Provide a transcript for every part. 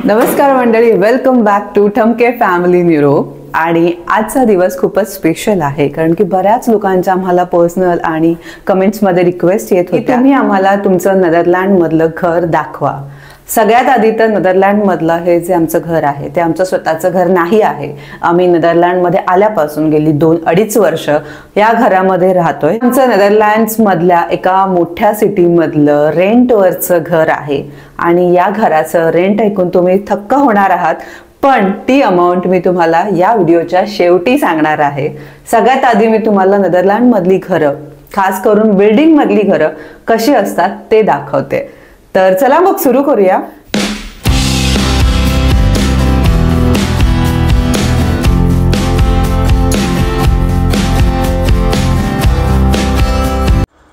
नमस्कार मंडळी, welcome back to Thamke family neuro. आणि आजचा दिवस खूपच स्पेशल आहे कारण की बऱ्याच लोकांच्या आम्हाला पर्सनल आणि कमेंट्स मध्ये रिक्वेस्ट येत होती की तुम्ही आम्हाला तुमचं नेदरलँड मधलं घर दाखवा। सगळ्यात आधी तर नेदरलँड मधलं हे जे आमचं घर आहे ते आमचं स्वतःचं घर नाही आहे। आम्ही नेदरलँड मध्ये आल्यापासून गेली 2-2.5 वर्ष या घरामध्ये राहतोय। आमचं नेदरलँड्स मधल्या एका मोठ्या सिटी मधलं रेंटवरचं घर आहे आणि या घराचं रेंट ऐकून तुम्ही थक्क होणार आहात, पण ती अमाउंट मी तुम्हाला या व्हिडिओच्या शेवटी सांगणार आहे। सगळ्यात आधी मी तुम्हाला नेदरलँड मधली घरं, खास करून बिल्डिंग मधली घरं कशी असतात ते दाखवते। तर चला मग सुरू करूया।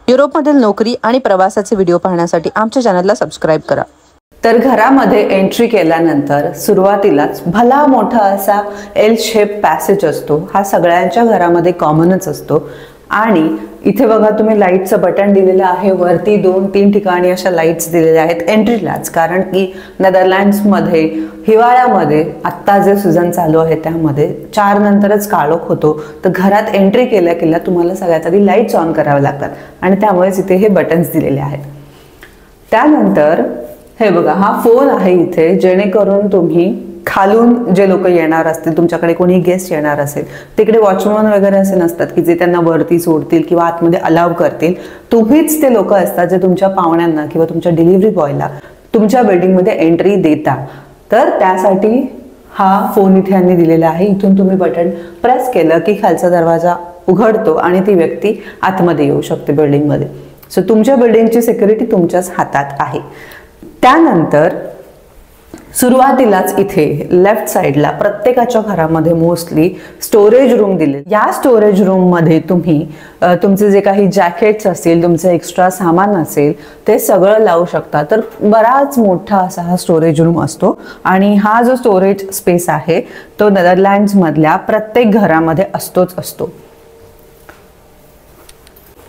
युरोपमधील नोकरी आणि प्रवासाचे व्हिडिओ पाहण्यासाठी आमच्या चॅनलला सबस्क्राइब करा। तर घरामध्ये एंट्री केल्यानंतर सुरुवातीलाच भला मोठा असा एल शेप पॅसेज असतो। हा सगळ्यांच्या घरामध्ये कॉमनच असतो आणि इथे बघा तुम्ही लाईटचं बटन दिलेलं आहे। वरती 2-3 ठिकाणी अशा लाईट्स दिलेल्या आहेत एंट्रीलाच, कारण की नेदरलँड्स मध्ये हिवाळ्यामध्ये आत्ता जे सीझन चालू आहे त्यामध्ये 4 नंतरच काळोख होतो। तर घरात एंट्री केल्या केल्या तुम्हाला सगळ्यात आधी लाईट्स ऑन करावे लागतात आणि त्यामुळेच इथे हे बटन्स दिलेले आहेत। त्यानंतर हे बघा, हा फोन आहे इथे, जेणेकरून तुम्ही खालून जे लोक येणार असतील, तुमच्याकडे कोणी गेस्ट येणार असेल, तिकडे वॉचमन वगैरे असे नसतात की जे त्यांना वरती सोडतील किंवा आतमध्ये अलाव करतील। तुम्हीच ते लोक असतात जे तुमच्या पाहुण्यांना किंवा तुमच्या डिलिव्हरी बॉयला तुमच्या बिल्डिंगमध्ये एंट्री देता। तर त्यासाठी हा फोन इथे यांनी दिलेला आहे। इथून तुम्ही बटन प्रेस केलं की खालचा दरवाजा उघडतो आणि ती व्यक्ती आतमध्ये येऊ शकते बिल्डिंगमध्ये। सो तुमच्या बिल्डिंगची सिक्युरिटी तुमच्याच हातात आहे। त्यानंतर सुरुवातीलाच इथे लेफ्ट साइडला प्रत्येकाच्या घरामध्ये मोस्टली स्टोरेज रूम दिले। या स्टोरेज रूम मध्ये तुम्ही तुमचे जे काही जॅकेट्स असतील, तुमचं एक्स्ट्रा सामान असेल ते सगळं लावू शकता। तर बराच मोठा असा हा स्टोरेज रूम असतो आणि हा जो स्टोरेज स्पेस आहे तो नेदरलँड्स मधल्या प्रत्येक घरामध्ये असतो।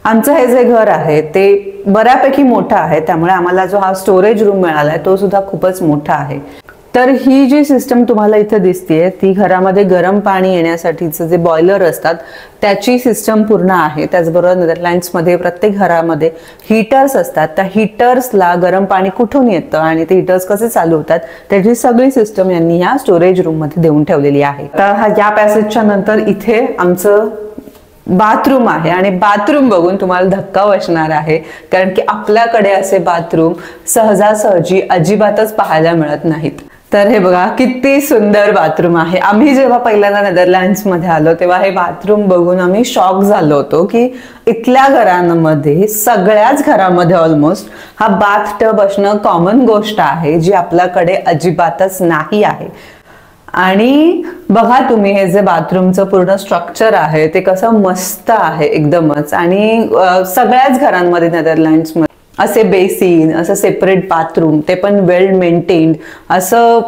आमचं हे जे घर आहे ते बऱ्यापैकी मोठं आहे, त्यामुळे आम्हाला जो हा स्टोरेज रूम मिळालाय तो सुद्धा खूपच मोठा आहे। तर ही जी सिस्टम तुम्हाला इथे दिसतेय ती घरामध्ये गरम पाणी येण्यासाठीचं जे बॉयलर असतात त्याची सिस्टम पूर्ण आहे। त्याचबरोबर नेदरलँड्स मध्ये प्रत्येक घरामध्ये हीटर्स असतात। त्या हीटर्सला गरम पाणी कुठून येतं आणि ते हीटर्स कसे चालू होतात त्याची सगळी सिस्टम यांनी या स्टोरेज रूम मध्ये देऊन ठेवलेली आहे। तर या पॅसेजच्या नंतर इथे आमचं बाथरूम आहे आणि बाथरूम बघून तुम्हाला धक्का बसणार आहे, कारण की आपल्याकडे असे बाथरूम सहजासहजी अजिबातच पाहायला मिळत नाहीत। तर हे बघा किती सुंदर बाथरूम आहे। आम्ही जेव्हा पहिल्यांदा नेदरलँड्स मध्ये आलो तेव्हा हे बाथरूम बघून आम्ही शॉक झालो होतो की इथल्या घरांमध्ये, सगळ्याच घरामध्ये ऑलमोस्ट हा बाथ टब असणं कॉमन गोष्ट आहे जी आपल्याकडे अजिबातच नाही आहे। आणि बघा तुम्ही हे जे बाथरूमचं पूर्ण स्ट्रक्चर आहे ते कसं मस्त आहे एकदमच। आणि सगळ्याच घरांमध्ये नेदरलँड्स मध्ये असे बेसिन, असं सेपरेट बाथरूम, ते पण वेल मेंटेन्ड असं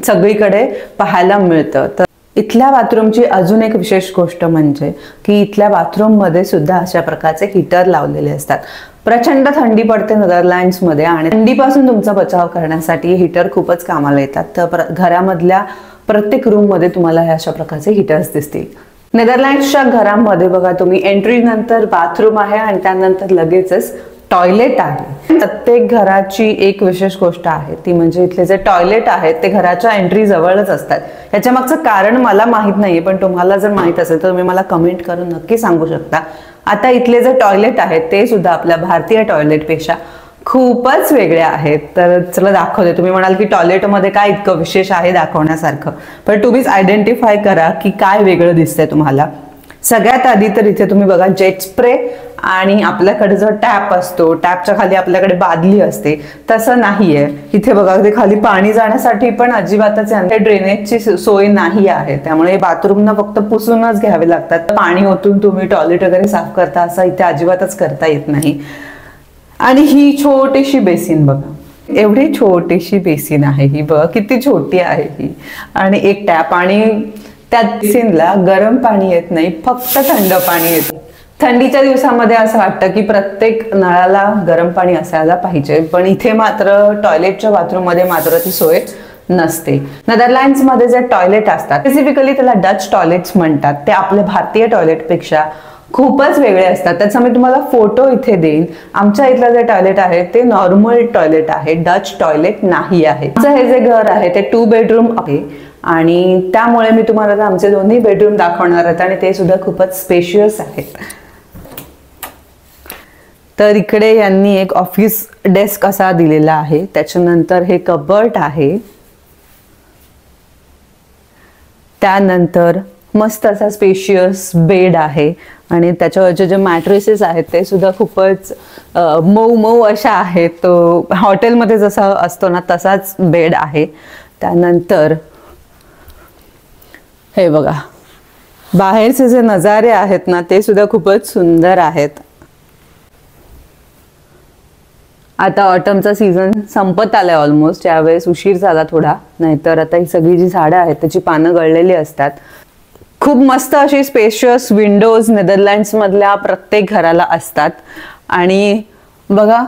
सगळीकडे पाहायला मिळतं। तर इथल्या बाथरूमची अजून एक विशेष गोष्ट म्हणजे की इथल्या बाथरूम मध्ये सुद्धा अशा प्रकारचे हीटर लावलेले असतात। प्रचंड थंडी पडते नेदरलँड्स मध्ये आणि थंडीपासून तुमचा बचाव करण्यासाठी हीटर खूपच कामाला येतात। तर घरामधल्या प्रत्येक रूम मध्ये तुम्हाला हे अशा प्रकारचे हीटर्स दिसतील। नेदरलँड्सच्या घरामध्ये बघा तुम्ही एंट्री नंतर बाथरूम आहे आणि त्यानंतर लगेचच टॉयलेट आहे। प्रत्येक घराची एक विशेष गोष्ट आहे ती म्हणजे इथले जे टॉयलेट आहेत ते घराच्या एंट्री जवळच असतात। याच्या मागचं कारण मला माहित नाहीये, पण तुम्हाला जर माहित असेल तर तुम्ही मला कमेंट करून नक्की सांगू शकता। आता इथले जे टॉयलेट आहेत ते सुद्धा आपल्या भारतीय टॉयलेट पेक्षा खूपच वेगळे आहेत। तर चला दाखवते। तुम्ही म्हणाल की टॉयलेटमध्ये काय इतकं विशेष आहे दाखवण्यासारखं, पण तुम्हीच आयडेंटिफाय करा की काय वेगळं दिसतंय तुम्हाला। सगळ्यात आधी तर इथे तुम्ही बघा जेट स्प्रे आणि आपल्याकडे जो टॅप असतो, टॅपच्या खाली आपल्याकडे बादली असते, तसं नाहीये इथे। बघा ते खाली पाणी जाण्यासाठी पण अजिबातच ड्रेनेजची सोय नाही आहे, त्यामुळे बाथरूमना फक्त पुसूनच घ्यावे लागतात। पाणी ओतून तुम्ही टॉयलेट वगैरे साफ करता असं इथे अजिबातच करता येत नाही। आणि ही छोटीशी बेसिन बघा, एवढी छोटीशी बेसिन आहे ही, बघा किती छोटी आहे ही। आणि एक टॅप, आणि त्या बेसिनला गरम पाणी येत नाही, फक्त थंड पाणी येतं। थंडीच्या दिवसामध्ये असं वाटतं की प्रत्येक नळाला गरम पाणी असायला पाहिजे, पण इथे मात्र टॉयलेटच्या बाथरूम मध्ये मात्र ती सोय नसते. नेदरलँड्समध्ये जे टॉयलेट असतात स्पेसिफिकली त्याला डच टॉयलेट्स म्हणतात, ते आपल्या भारतीय टॉयलेटपेक्षा खूपच वेगळे असतात. त्याचा मी तुम्हाला फोटो इथे देईन. आमच्या इथलं जे टॉयलेट आहे ते नॉर्मल टॉयलेट आहे, डच टॉयलेट नाही आहे. आमचं हे जे घर आहे ते 2 बेडरूम आहे आणि त्यामुळे मी तुम्हाला आमचे दोन्ही बेडरूम दाखवणार आहेत आणि ते सुद्धा खूपच स्पेशियस आहेत. तर इकडे यांनी एक ऑफिस डेस्क असा दिलेला आहे. त्याच्यानंतर हे कबर्ड आहे. त्यानंतर मस्त असा स्पेशियस बेड आहे आणि त्याच्यावरचे जे मॅट्रेसेस आहेत ते सुद्धा खूपच मऊ मऊ अशा आहेत. तो हॉटेलमध्ये जसा असतो ना तसाच बेड आहे. त्यानंतर हे बघा, बाहेरचे जे नजारे आहेत ना ते सुद्धा खूपच सुंदर आहेत. आता ऑटमचा सीझन संपत आलाय ऑलमोस्ट, यावेळेस उशीर झाला थोडा, नाहीतर आता ही सगळी जी झाडं आहेत त्याची पानं गळलेली असतात. खूप मस्त अशी स्पेशियस विंडोज नेदरलँड्स मधल्या प्रत्येक घराला असतात. आणि बघा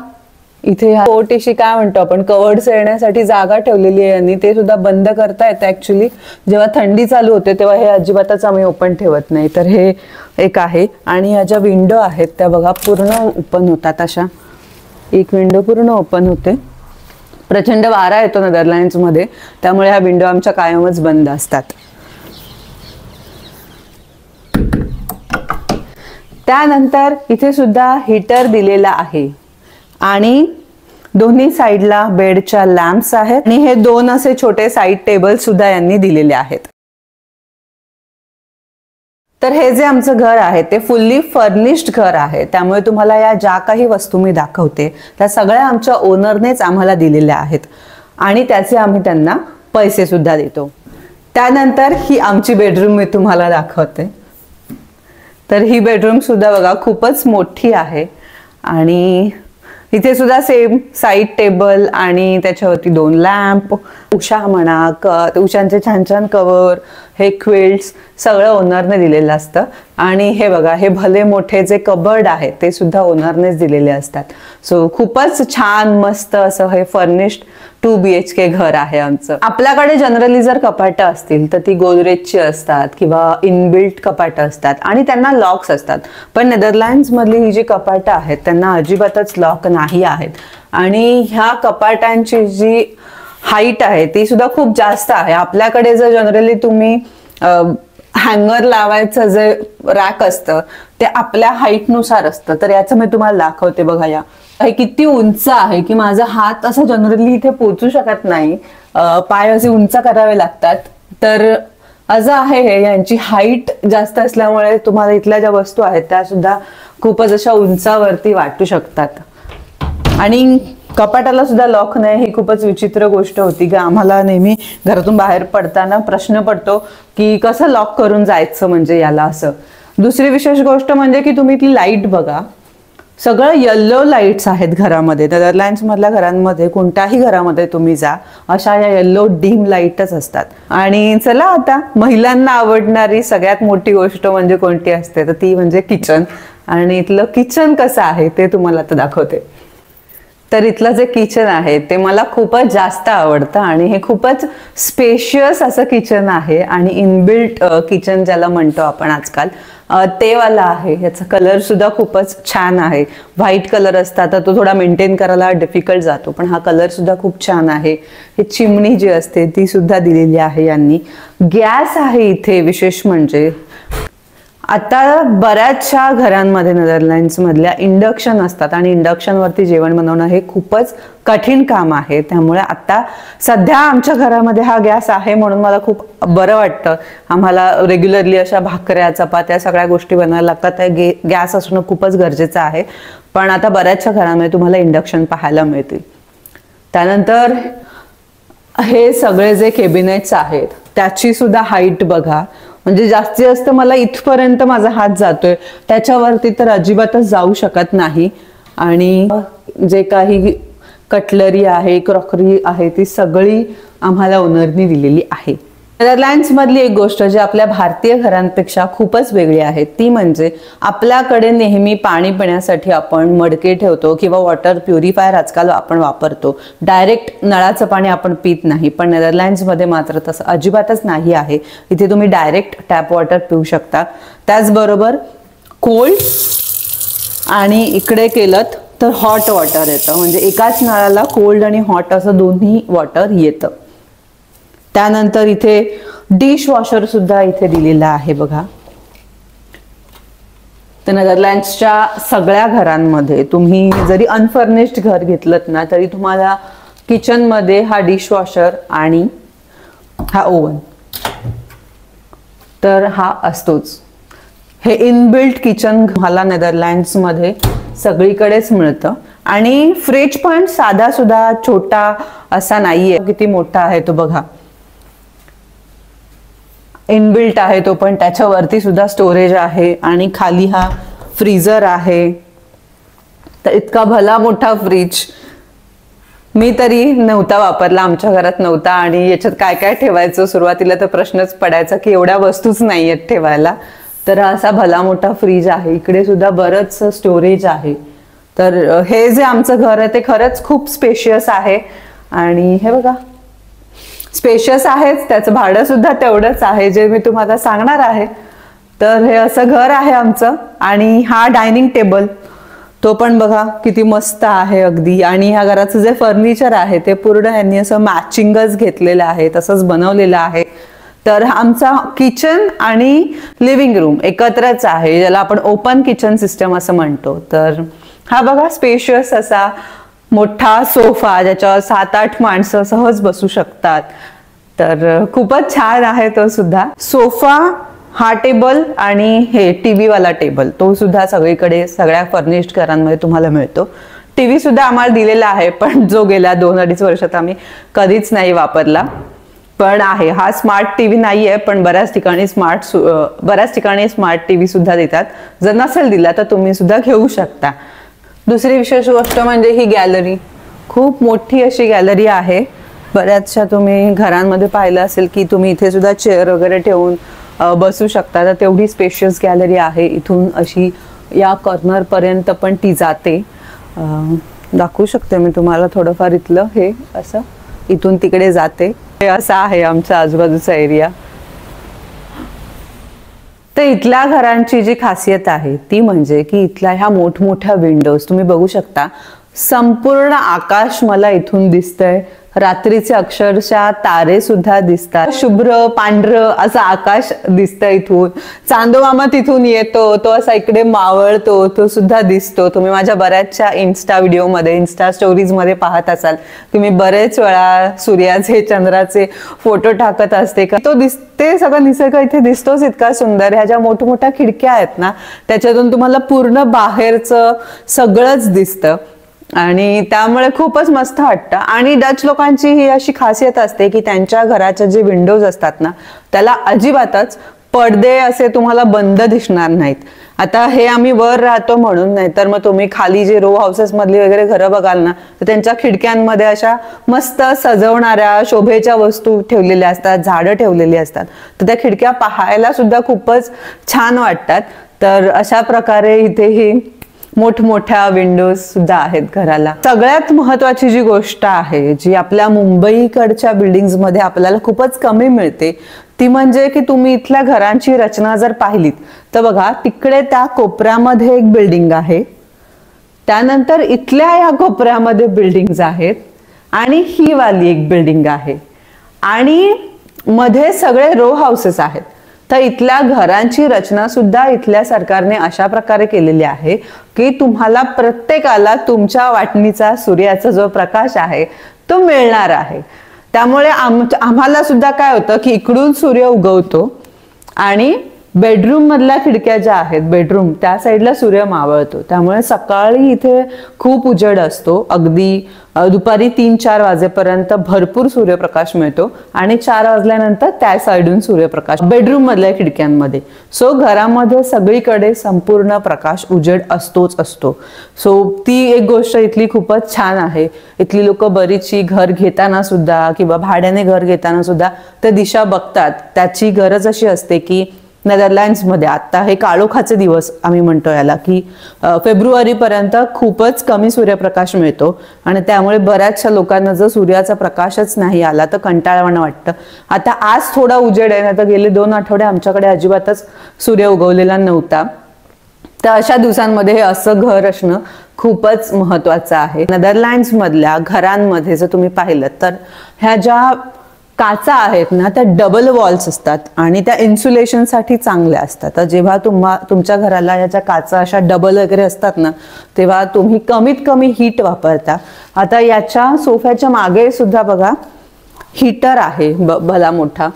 इथे छोटीशी काय म्हणतो आपण कवर्ड्स येण्यासाठी जागा ठेवलेली आहे आणि ते सुद्धा बंद करता येतं. ऍक्च्युली जेव्हा थंडी चालू होते तेव्हा हे अजिबातच आम्ही ओपन ठेवत नाही. तर हे एक आहे. आणि ह्या ज्या विंडो आहेत त्या बघा पूर्ण ओपन होतात. अशा एक विंडो पूर्ण ओपन होते. प्रचंड वारा येतो नेदरलँड्स मध्ये, त्यामुळे ह्या विंडो आमच्या कायमच बंद असतात. त्यानंतर इथे सुद्धा हीटर दिलेला आहे आणि दोन्ही साईडला बेडच्या लॅम्प्स आहेत आणि हे 2 असे छोटे साईड टेबल सुद्धा यांनी दिलेले आहेत. तर हे जे आमचं घर आहे ते फुल्ली फर्निश्ड घर आहे, त्यामुळे तुम्हाला या ज्या काही वस्तू मी दाखवते त्या सगळ्या आमच्या ओनरनेच आम्हाला दिलेल्या आहेत आणि त्याचे आम्ही त्यांना पैसे सुद्धा देतो. त्यानंतर ही आमची बेडरूम मी तुम्हाला दाखवते. तर ही बेडरूम सुद्धा बघा खूपच मोठी आहे आणि इथे सुद्धा सेम साईड टेबल आणि त्याच्यावरती 2 लॅम्प, उषा म्हणा, उशांचे छान छान कवर, हे क्विल्ट्स सगळं ओनरने दिलेलं असतं. आणि हे बघा हे भले मोठे जे कबर्ड आहे ते सुद्धा ओनरनेच दिलेले असतात. सो खूपच छान मस्त असं हे फर्निश्ड 2 BHK घर आहे आमचं. आपल्याकडे जनरली जर कपाटं असतील तर ती गोदरेजची असतात किंवा इनबिल्ट कपाटं असतात आणि त्यांना लॉक्स असतात. पण नेदरलँड्स मधली ही जी कपाटं आहेत त्यांना अजिबातच लॉक नाही आहेत. आणि ह्या कपाटांची जी हाईट आहे ती सुद्धा खूप जास्त आहे. आपल्याकडे जर जनरली तुम्ही हँगर लावायचं जे रॅक असतं ते आपल्या हाईटनुसार असतं. तर याचं मी तुम्हाला दाखवते. बघा या हे किती उंच आहे की माझा हात असा जनरली इथे पोहोचू शकत नाही, पाय असे उंच करावे लागतात. तर असं आहे हे. यांची हाईट जास्त असल्यामुळे तुम्हाला इथल्या ज्या वस्तू आहेत त्या सुद्धा खूपच अशा उंचावरती वाटू शकतात. आणि कपाटाला सुद्धा लॉक नाही, ही खूपच विचित्र गोष्ट होती की आम्हाला नेहमी घरातून बाहेर पडताना प्रश्न पडतो की कसं लॉक करून जायचं म्हणजे याला असं. दुसरी विशेष गोष्ट म्हणजे की तुम्ही ती लाईट बघा, सगळं येल्लो लाईट्स आहेत घरामध्ये. नेदरलँड्स मधल्या घरांमध्ये कोणत्याही घरामध्ये तुम्ही जा अशा या येल्लो डीम लाईटच असतात. आणि चला आता महिलांना आवडणारी सगळ्यात मोठी गोष्ट म्हणजे कोणती असते तर ती म्हणजे किचन. आणि इथलं किचन कसं आहे ते तुम्हाला आता दाखवते. तर इथलं जे किचन आहे ते मला खूपच जास्त आवडतं आणि हे खूपच स्पेशियस असं किचन आहे आणि इनबिल्ट किचन ज्याला म्हणतो आपण आजकाल ते वाला आहे. याचा कलर सुद्धा खूपच छान आहे. व्हाईट कलर असता तर तो थोडा मेंटेन करायला डिफिकल्ट जातो, पण हा कलर सुद्धा खूप छान आहे. ही चिमणी जी असते ती सुद्धा दिलेली आहे यांनी. गॅस आहे इथे. विशेष म्हणजे आता बऱ्याचशा घरांमध्ये नेदरलँड्स मधल्या इंडक्शन असतात आणि इंडक्शनवरती जेवण बनवणं हे खूपच कठीण काम आहे. त्यामुळे आता सध्या आमच्या घरामध्ये हा गॅस आहे म्हणून मला खूप बरं वाटतं. आम्हाला रेग्युलरली अशा भाकऱ्या चपात्या सगळ्या गोष्टी बनवायला लागतात. गॅस असणं खूपच गरजेचं आहे. पण आता बऱ्याचशा घरांमध्ये तुम्हाला इंडक्शन पाहायला मिळतील. त्यानंतर हे सगळे जे केबिनेट्स आहेत त्याची सुद्धा हाईट बघा, म्हणजे जास्तीत जास्त मला इथपर्यंत माझा हात जातोय, त्याच्यावरती तर अजिबातच जाऊ शकत नाही. आणि जे काही कटलरी आहे, क्रॉकरी आहे ती सगळी आम्हाला ओनरनी दिलेली आहे. नेदरलँड्स मधली एक गोष्ट जी आपल्या भारतीय घरांपेक्षा खूपच वेगळी आहे ती म्हणजे आपल्याकडे नेहमी पाणी पिण्यासाठी आपण मडके ठेवतो किंवा वॉटर प्युरिफायर आजकाल आपण वापरतो. डायरेक्ट नळाचं पाणी आपण पित नाही, पण नेदरलँड्स मध्ये मात्र तसं अजिबातच नाही आहे. इथे तुम्ही डायरेक्ट टॅप वॉटर पिऊ शकता. त्याचबरोबर कोल्ड आणि इकडे केलं तर हॉट वॉटर येतं, म्हणजे एकाच नळाला कोल्ड आणि हॉट असं दोन्ही वॉटर येतं. त्यानंतर इथे डिश वॉशर सुद्धा इथे दिलेला आहे बघा. तर नेदरलँड्सच्या सगळ्या घरांमध्ये तुम्ही जरी अनफर्निश्ड घर घेतलं ना तरी तुम्हाला किचन मध्ये हा डिश वॉशर आणि हा ओव्हन तर हा असतोच. हे इनबिल्ट किचन तुम्हाला नेदरलँड्स मध्ये सगळीकडेच मिळतं. आणि फ्रीज पण साधा सुद्धा छोटा असा नाहीये, किती मोठा आहे तो बघा. इनबिल्ट आहे तो, पण त्याच्यावरती सुद्धा स्टोरेज आहे आणि खाली हा फ्रीजर आहे. तर इतका भला मोठा फ्रीज मी तरी नव्हता वापरला, आमच्या घरात नव्हता. आणि याच्यात काय काय ठेवायचं सुरुवातीला तर प्रश्नच पडायचा की एवढ्या वस्तूच नाहीयेत ठेवायला. तर असा भला मोठा फ्रीज आहे. इकडे सुद्धा बरंच स्टोरेज आहे. तर हे जे आमचं घर आहे ते खरंच खूप स्पेशियस आहे. आणि हे बघा स्पेशियस आहेच, त्याचं भाडं सुद्धा तेवढंच आहे जे मी तुम्हाला सांगणार आहे. तर हे असं घर आहे आमचं. आणि हा डायनिंग टेबल तो पण बघा किती मस्त आहे अगदी. आणि ह्या घराचं जे फर्निचर आहे ते पूर्ण यांनी असं मॅचिंगच घेतलेलं आहे, तसंच बनवलेलं आहे. तर आमचा किचन आणि लिव्हिंग रूम एकत्रच आहे, ज्याला आपण ओपन किचन सिस्टम असं म्हणतो. तर हा बघा स्पेशियस असा मोठा सोफा ज्याच्यावर 7-8 माणसं सहज बसू शकतात. तर खूपच छान आहे तो सुद्धा सोफा. हा टेबल आणि हे टीव्ही वाला टेबल तो सुद्धा सगळीकडे सगळ्या फर्निश्ड घरांमध्ये तुम्हाला मिळतो. टीव्ही सुद्धा आम्हाला दिलेला आहे, पण जो गेल्या 2-2.5 वर्षात आम्ही कधीच नाही वापरला. पण आहे हा स्मार्ट टीव्ही नाहीये, पण बऱ्याच ठिकाणी स्मार्ट टीव्ही सुद्धा देतात. जर नसेल दिला तर तुम्ही सुद्धा घेऊ शकता. दुसरी विशेष गोष्ट म्हणजे ही गॅलरी. खूप मोठी अशी गॅलरी आहे. बऱ्याचशा तुम्ही घरांमध्ये पाहिलं असेल की तुम्ही इथे सुद्धा चेअर वगैरे ठेवून बसू शकता. तर तेवढी स्पेशियस गॅलरी आहे. इथून अशी या कॉर्नर पर्यंत पण ती जाते. दाखवू शकते मी तुम्हाला थोडंफार इथलं हे असं इथून तिकडे जाते. हे असं आहे आमच्या आजूबाजूचा एरिया. तर इथल्या घरांची जी खासियत आहे ती म्हणजे की इथल्या ह्या मोठमोठ्या विंडोज तुम्ही बघू शकता. संपूर्ण आकाश मला इथून दिसतंय. रात्रीचे अक्षरशः तारे सुद्धा दिसतात. शुभ्र पांढरं असं आकाश दिसतं इथून. चांदोमामा तिथून येतो, तो असा इकडे मावळतो, तो सुद्धा दिसतो. तुम्ही माझ्या बऱ्याचशा इन्स्टा स्टोरीज मध्ये पाहत असाल की मी बरेच वेळा सूर्याचे चंद्राचे फोटो टाकत असते. का तो दिसते सगळं निसर्ग इथे दिसतोच इतका सुंदर. ह्या ज्या मोठमोठ्या खिडक्या आहेत ना त्याच्यातून तुम्हाला पूर्ण बाहेरचं सगळंच दिसतं आणि त्यामुळे खूपच मस्त वाटतं. आणि डच लोकांची ही अशी खासियत असते की त्यांच्या घराचे जे विंडोज असतात ना त्याला अजिबातच पडदे असे तुम्हाला बंद दिसणार नाहीत. आता हे आम्ही वर राहतो म्हणून, नाही तर मग तुम्ही खाली जे रो हाऊसेस मधली वगैरे घरं बघाल ना तर त्यांच्या खिडक्यांमध्ये अशा मस्त सजवणाऱ्या शोभेच्या वस्तू ठेवलेल्या असतात, झाडं ठेवलेली असतात. तर त्या खिडक्या पाहायला सुद्धा खूपच छान वाटतात. तर अशा प्रकारे इथे ही मोठमोठ्या विंडोज सुद्धा आहेत घराला. सगळ्यात महत्वाची जी गोष्ट आहे जी आपल्या मुंबईकडच्या बिल्डिंग्स मध्ये आपल्याला खूपच कमी मिळते ती म्हणजे की तुम्ही इथल्या घरांची रचना जर पाहिलीत तर बघा तिकडे त्या कोपऱ्यामध्ये एक बिल्डिंग आहे, त्यानंतर इथल्या या कोपऱ्यामध्ये बिल्डिंग्स आहेत आणि ही वाली एक बिल्डिंग आहे आणि मध्ये सगळे रो हाऊसेस आहेत. तर इथल्या घरांची रचना सुद्धा इथल्या सरकारने अशा प्रकारे केलेली आहे की तुम्हाला प्रत्येकाला तुमच्या वाटणीचा सूर्याचा जो प्रकाश आहे तो मिळणार आहे. त्यामुळे आम्हाला सुद्धा काय होतं की इकडून सूर्य उगवतो आणि बेडरूम मधल्या खिडक्या ज्या आहेत बेडरूम त्या साईडला सूर्य मावळतो, त्यामुळे सकाळी इथे खूप उजेड असतो. अगदी दुपारी 3-4 वाजेपर्यंत भरपूर सूर्यप्रकाश मिळतो आणि 4 वाजल्यानंतर त्या साईडून सूर्यप्रकाश बेडरूम मधल्या खिडक्यांमध्ये. सो घरामध्ये सगळीकडे संपूर्ण प्रकाश उजेड असतोच असतो. सो ती एक गोष्ट इथली खूपच छान आहे. इथली लोक बरीचशी घर घेताना सुद्धा किंवा भाड्याने घर घेताना सुद्धा ते दिशा बघतात. त्याची गरज अशी असते की नेदरलँड्समध्ये आता हे काळोखाचे दिवस आम्ही म्हणतो याला, की फेब्रुवारीपर्यंत खूपच कमी सूर्यप्रकाश मिळतो आणि त्यामुळे बऱ्याचशा लोकांना जर सूर्याचा प्रकाशच नाही आला तर कंटाळवाणं वाटतं. आता आज थोडा उजेड आहे, ना तर गेले 2 आठवडे आमच्याकडे अजिबातच सूर्य उगवलेला नव्हता. तर अशा दिवसांमध्ये हे असं घर असणं खूपच महत्वाचं आहे. नेदरलँड्स मधल्या घरांमध्ये जर तुम्ही पाहिलं तर ह्या ज्या काचा आहेत ना त्या डबल वॉल्स असतात आणि त्या इन्सुलेशनसाठी चांगल्या असतात. तर जेव्हा तुमच्या घराला याच्या काचा अशा डबल वगैरे असतात ना तेव्हा तुम्ही कमीत कमी हीट वापरता. आता याच्या सोफ्याच्या मागे सुद्धा बघा हीटर आहे भला मोठा.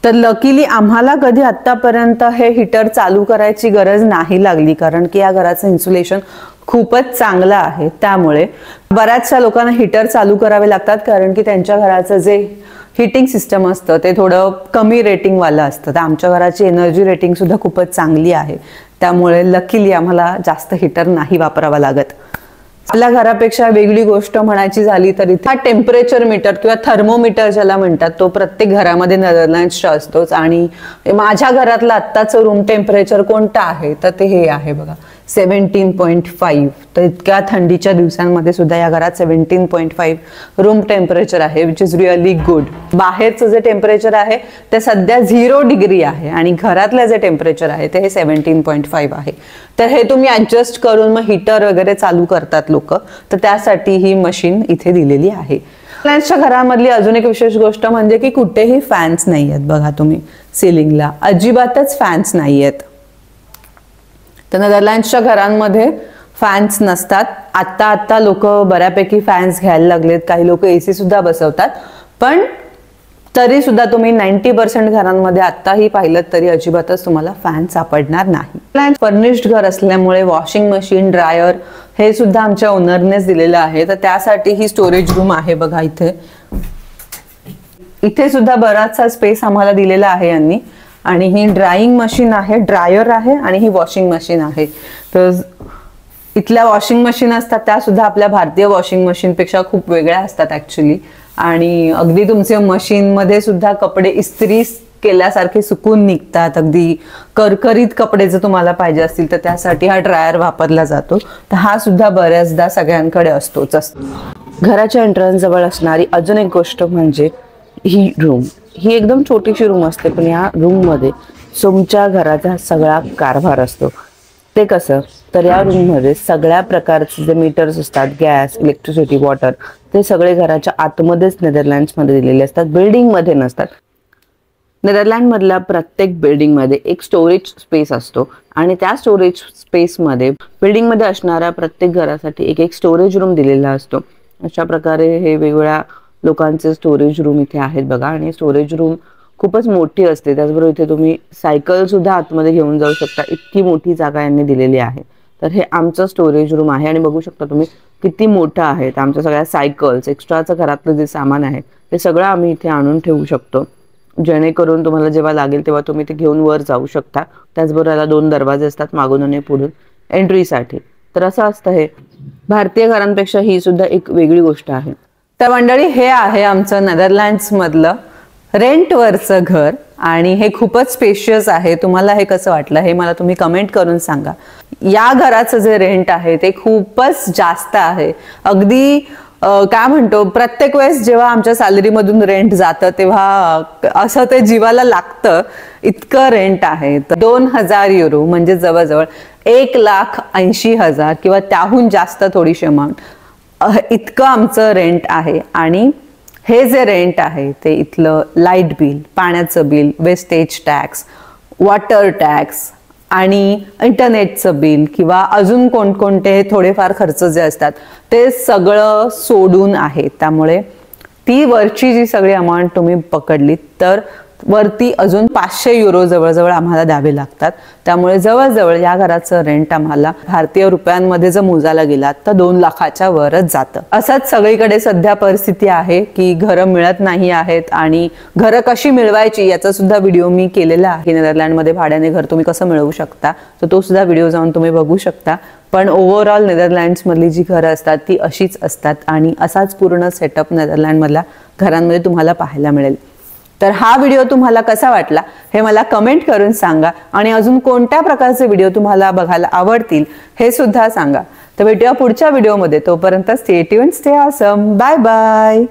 तर लकीली आम्हाला कधी आतापर्यंत हे हीटर चालू करायची गरज नाही लागली, कारण की या घराचं इन्सुलेशन खूपच चांगलं आहे. त्यामुळे बऱ्याचशा लोकांना हीटर चालू करावे लागतात, कारण की त्यांच्या घराचं जे हीटिंग सिस्टम असतं ते थोडं कमी रेटिंगवालं असतं. तर आमच्या घराची एनर्जी रेटिंग सुद्धा खूपच चांगली आहे, त्यामुळे लकीली आम्हाला जास्त हीटर नाही वापरावा लागत. आपल्या घरापेक्षा वेगळी गोष्ट म्हणायची झाली तर इथे टेम्परेचर मीटर किंवा थर्मोमीटर ज्याला म्हणतात तो प्रत्येक घरामध्ये नेदरलँड्सचा असतोच. आणि माझ्या घरातलं आत्ताचं रूम टेम्परेचर कोणतं आहे तर ते हे आहे बघा 17.5. तर इतक्या थंडीच्या दिवसांमध्ये सुद्धा या घरात 17.5 रूम टेम्परेचर आहे, विच इज रिअली गुड. बाहेरचं जे टेम्परेचर आहे ते सध्या 0 डिग्री आहे आणि घरातलं जे टेम्परेचर आहे ते 17.5 आहे. तर हे तुम्ही ऍडजस्ट करून मग हीटर वगैरे चालू करतात लोक, तर त्यासाठी ही मशीन इथे दिलेली आहे. नेदरलँड्सच्या घरामधली अजून एक विशेष गोष्ट म्हणजे की कुठेही फॅन्स नाही आहेत. बघा तुम्ही सिलिंगला अजिबातच फॅन्स नाही आहेत. तर नेदरलँड्सच्या घरांमध्ये फॅन्स नसतात. आता लोक बऱ्यापैकी फॅन्स घ्यायला लागलेत, काही लोक एसी सुद्धा बसवतात, पण तरी सुद्धा तुम्ही 90% घरांमध्ये आताही पाहिलं तरी अजिबातच तुम्हाला फॅन सापडणार नाही. फर्निश्ड घर असल्यामुळे वॉशिंग मशीन, ड्रायर हे सुद्धा आमच्या ओनरनेच दिलेलं आहे. तर त्यासाठी ही स्टोरेज रूम आहे बघा इथे सुद्धा बराचसा स्पेस आम्हाला दिलेला आहे यांनी. आणि ही ड्रायिंग मशीन आहे, ड्रायर आहे आणि ही वॉशिंग मशीन आहे. तर इथल्या वॉशिंग मशीन असतात त्या सुद्धा आपल्या भारतीय वॉशिंग मशीन पेक्षा खूप वेगळ्या असतात ऍक्च्युली. आणि अगदी तुमच्या मशीन मध्ये सुद्धा कपडे इस्त्री केल्यासारखे सुकून निघतात. अगदी करकरीत कपडे जर तुम्हाला पाहिजे असतील तर त्यासाठी हा ड्रायर वापरला जातो. तर हा सुद्धा बऱ्याचदा सगळ्यांकडे असतोच असतो. घराच्या एंट्रन्स जवळ असणारी अजून एक गोष्ट म्हणजे ही रूम. ही एकदम छोटीशी रूम असते, पण या रूम मध्ये तुमच्या घराचा सगळा कारभार असतो. ते कसं तर या रूम मध्ये सगळ्या प्रकारचे जे मीटर्स असतात, गॅस, इलेक्ट्रिसिटी, वॉटर, ते सगळे घराच्या आतमध्येच नेदरलँड्स मध्ये दिलेले असतात, बिल्डिंग मध्ये नसतात. नेदरलँड मधल्या प्रत्येक बिल्डिंग मध्ये एक स्टोरेज स्पेस असतो आणि त्या स्टोरेज स्पेस मध्ये बिल्डिंग मध्ये असणाऱ्या प्रत्येक घरासाठी एक एक स्टोरेज रूम दिलेला असतो. अशा प्रकारे हे वेगवेगळ्या लोकांचे स्टोरेज रूम इथे आहेत बघा. आणि स्टोरेज रूम खूपच मोठी असते. त्याचबरोबर इथे तुम्ही सायकल सुद्धा आतमध्ये घेऊन जाऊ शकता, इतकी मोठी जागा यांनी दिलेली आहे. तर हे आमचं स्टोरेज रूम आहे आणि बघू शकता तुम्ही किती मोठं आहे. आमच्या सगळ्या सायकल्स, एक्स्ट्राचं घरातलं जे सामान आहे ते सगळं आम्ही इथे आणून ठेवू शकतो, जेणेकरून तुम्हाला जेव्हा लागेल तेव्हा तुम्ही ते घेऊन वर जाऊ शकता. त्याचबरोबर याला 2 दरवाजे असतात, मागून आणि पुढून एंट्रीसाठी. तर असं असतं हे. भारतीय घरांपेक्षा ही सुद्धा एक वेगळी गोष्ट आहे. तर मंडळी हे आहे आमचं नेदरलँड्स मधलं रेंटवरचं घर आणि हे खूपच स्पेशियस आहे. तुम्हाला हे कसं वाटलं हे मला तुम्ही कमेंट करून सांगा. या घराचं जे रेंट आहे ते खूपच जास्त आहे. अगदी काय म्हणतो, प्रत्येक वेळेस जेव्हा आमच्या सॅलरीमधून रेंट जातं तेव्हा असं ते जीवाला लागतं, इतकं रेंट आहे. 2000 युरो म्हणजे जवळजवळ 1,80,000 किंवा त्याहून जास्त थोडीशी अमाऊंट, इतकं आमचं रेंट आहे. आणि हे जे रेंट आहे ते इथलं लाईट बिल, पाण्याचं bill, wastage tax, water tax आणि इंटरनेटचं बिल किंवा अजून कोणकोणते थोडेफार खर्च जे असतात ते सगळं सोडून आहे. त्यामुळे ती वरची जी सगळी अमाऊंट तुम्ही पकडली तर वरती अजून 500 युरो जवळजवळ आम्हाला द्यावे लागतात. त्यामुळे जवळजवळ या घराचं रेंट आम्हाला भारतीय रुपयांमध्ये जर मोजायला गेला तर 2 लाखाच्या वरच जातं. असंच सगळीकडे सध्या परिस्थिती आहे की घरं मिळत नाही आहेत आणि घरं कशी मिळवायची याचा सुद्धा व्हिडिओ मी केलेला आहे. नेदरलँडमध्ये भाड्याने घर तुम्ही कसं मिळवू शकता तर तो सुद्धा व्हिडिओ जाऊन तुम्ही बघू शकता. पण ओव्हरऑल नेदरलँड्स मधली जी घरं असतात ती अशीच असतात आणि असाच पूर्ण सेटअप नेदरलँड मधल्या घरांमध्ये तुम्हाला पाहायला मिळेल. तर हा व्हिडिओ तुम्हाला कसा वाटला हे मला कमेंट करून सांगा आणि अजून कोणत्या प्रकारचे व्हिडिओ तुम्हाला बघायला आवडतील हे सुद्धा सांगा. तर भेटूया पुढच्या व्हिडिओमध्ये. तोपर्यंत stay tuned, stay awesome. Bye bye.